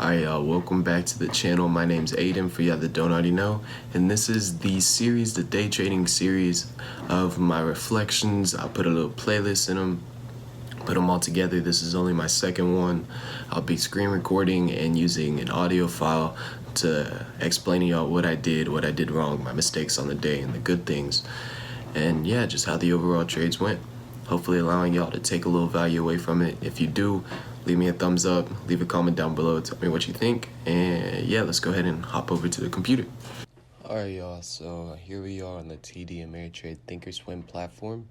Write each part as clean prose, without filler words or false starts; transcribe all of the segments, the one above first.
Alright, y'all, welcome back to the channel. My name's Aiden, for y'all that don't already know. And this is the series, the day trading series of my reflections. I put a little playlist in them, put them all together. This is only my second one. I'll be screen recording and using an audio file to explain to y'all what I did wrong, my mistakes on the day, and the good things. And yeah, just how the overall trades went. Hopefully allowing y'all to take a little value away from it. If you do, leave me a thumbs up, leave a comment down below, tell me what you think, and yeah, let's go ahead and hop over to the computer. Alright, y'all, so here we are on the TD Ameritrade Thinkorswim platform.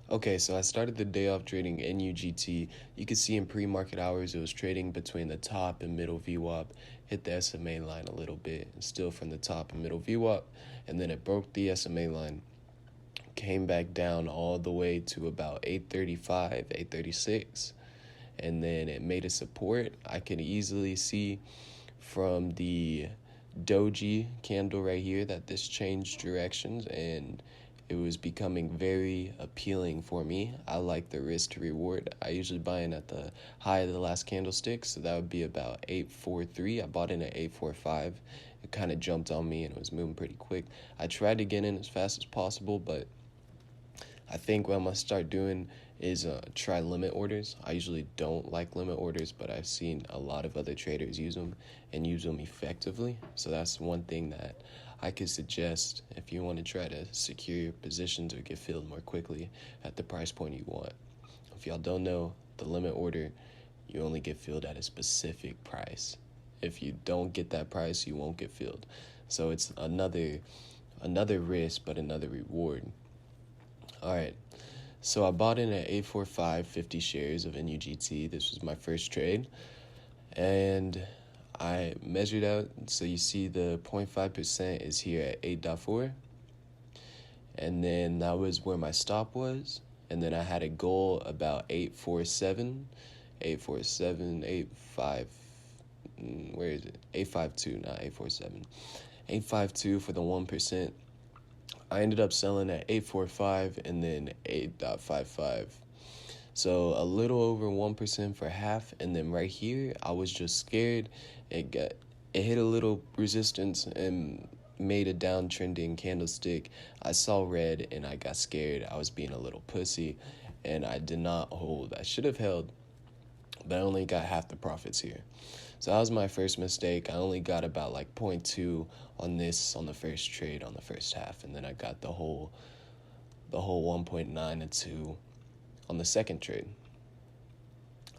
Okay, so I started the day off trading NUGT. You can see in pre-market hours it was trading between the top and middle VWAP, hit the SMA line a little bit, still from the top and middle VWAP, and then it broke the SMA line, came back down all the way to about 835, 836, and then it made a support. I can easily see from the doji candle right here that this changed directions, and it was becoming very appealing for me. I like the risk to reward. I usually buy in at the high of the last candlestick, so that would be about 843. I bought in at 845. It kind of jumped on me and it was moving pretty quick. I tried to get in as fast as possible, but I think what I'm going to start doing is try limit orders. I usually don't like limit orders, but I've seen a lot of other traders use them and use them effectively. So that's one thing that I could suggest if you want to try to secure your positions or get filled more quickly at the price point you want. If y'all don't know, the limit order, you only get filled at a specific price. If you don't get that price, you won't get filled. So it's another risk, but another reward. All right, so I bought in at 845, 50 shares of NUGT. This was my first trade, and I measured out, so you see the 0.5% is here at 8.4, and then that was where my stop was, and then I had a goal about 847, 85, where is it? 852, not 847. 852 for the 1%. I ended up selling at 845 and then 8.55. So a little over 1% for half, and then right here I was just scared. It hit a little resistance and made a downtrending candlestick. I saw red and I got scared. I was being a little pussy and I did not hold. I should have held, but I only got half the profits here. So that was my first mistake. I only got about like 0.2 on the first trade on the first half, and then I got the whole 1.9 and 2 on the second trade.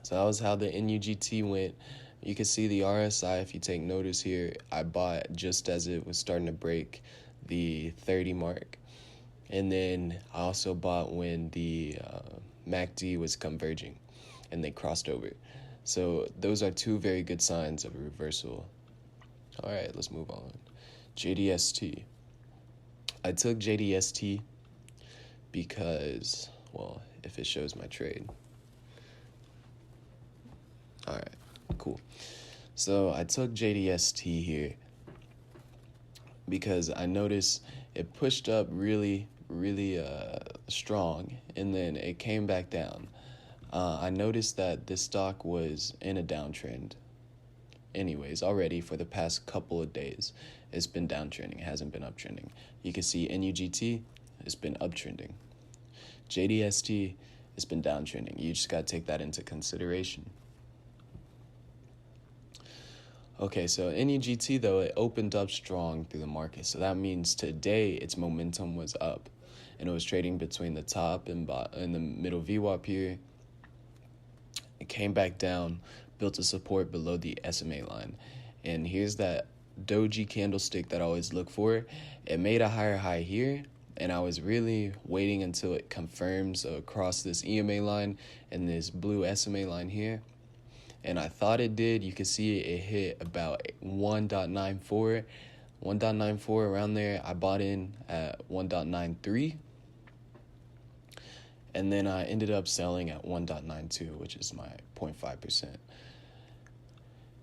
So that was how the NUGT went. You can see the RSI, if you take notice here, I bought just as it was starting to break the 30 mark. And then I also bought when the MACD was converging and they crossed over. So those are two very good signs of a reversal. All right, let's move on. JDST. I took JDST because, well, if it shows my trade. All right, cool. So I took JDST here because I noticed it pushed up really strong, and then it came back down. I noticed that this stock was in a downtrend. Anyways, already for the past couple of days, it's been downtrending. It hasn't been uptrending. You can see NUGT, it's been uptrending. JDST, it's been downtrending. You just got to take that into consideration. Okay, so NUGT, though, it opened up strong through the market. So that means today its momentum was up, and it was trading between the top and the middle VWAP here. It came back down, built a support below the SMA line. And here's that doji candlestick that I always look for. It made a higher high here, and I was really waiting until it confirms across this EMA line and this blue SMA line here. And I thought it did. You can see it hit about 1.94. 1.94 around there. I bought in at 1.93. And then I ended up selling at 1.92, which is my 0.5%.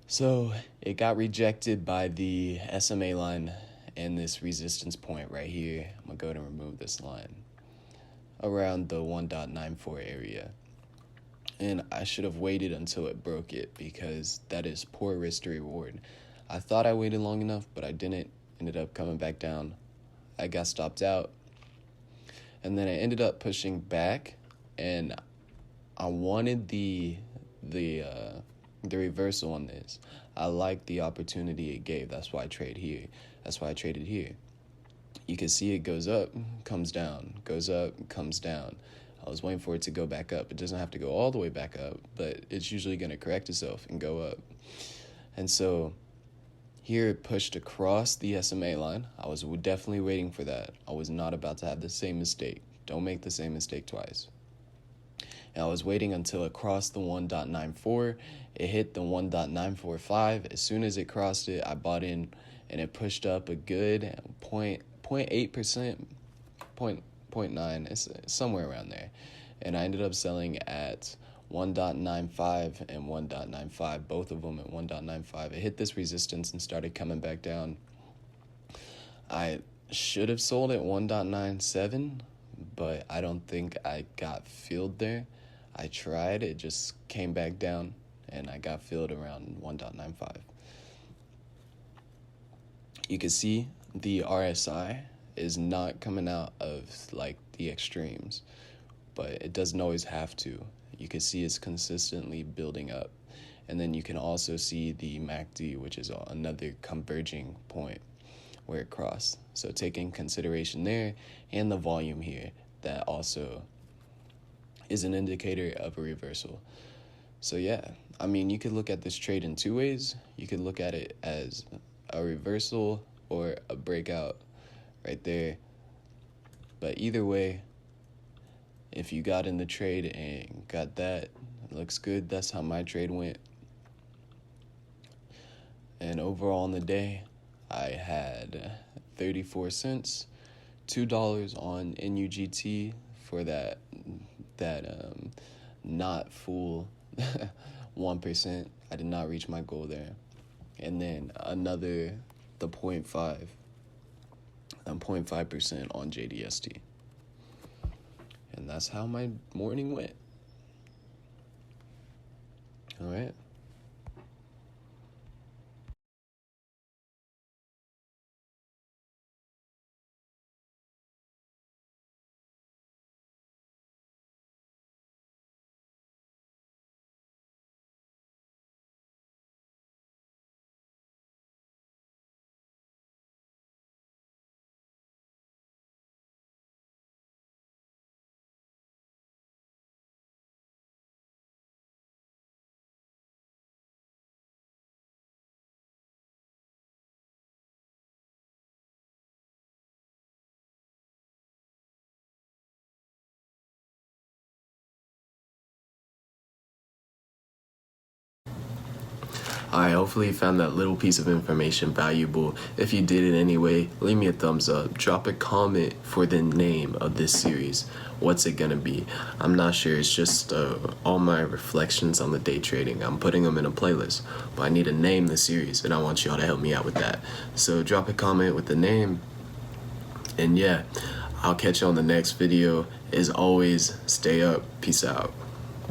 So it got rejected by the SMA line and this resistance point right here. I'm going to go ahead and remove this line around the 1.94 area. and I should have waited until it broke it because that is poor risk to reward. I thought I waited long enough, but I didn't. Ended up coming back down. I got stopped out, and then I ended up pushing back, and I wanted the reversal on this. I liked the opportunity it gave. That's why I trade here. That's why I traded here. You can see it goes up, comes down, goes up, comes down. I was waiting for it to go back up. It doesn't have to go all the way back up, but it's usually going to correct itself and go up. And so here it pushed across the SMA line. I was definitely waiting for that. I was not about to have the same mistake. Don't make the same mistake twice. And I was waiting until it crossed the 1.94. It hit the 1.945. As soon as it crossed it, I bought in, and it pushed up a good 0.8%, 0.9, it's somewhere around there. And I ended up selling at 1.95 and 1.95, both of them at 1.95. It hit this resistance and started coming back down. I should have sold at 1.97, but I don't think I got filled there. I tried, it just came back down, and I got filled around 1.95. You can see the RSI is not coming out of like the extremes, but it doesn't always have to. You can see it's consistently building up. And then you can also see the MACD, which is another converging point where it crossed. So taking consideration there and the volume here, that also is an indicator of a reversal. So yeah, I mean, you could look at this trade in two ways. You could look at it as a reversal or a breakout right there. But either way, if you got in the trade and got that, it looks good. That's how my trade went. And overall on the day, I had 34 cents, $2 on NUGT for that not full 1%. I did not reach my goal there. And then another, the 0.5% on JDST. And that's how my morning went. All right. Alright, hopefully you found that little piece of information valuable. If you did it anyway, leave me a thumbs up. Drop a comment for the name of this series. What's it gonna be? I'm not sure. It's just all my reflections on the day trading. I'm putting them in a playlist, but I need to name the series, and I want y'all to help me out with that. So drop a comment with the name, and yeah, I'll catch you on the next video. As always, stay up. Peace out.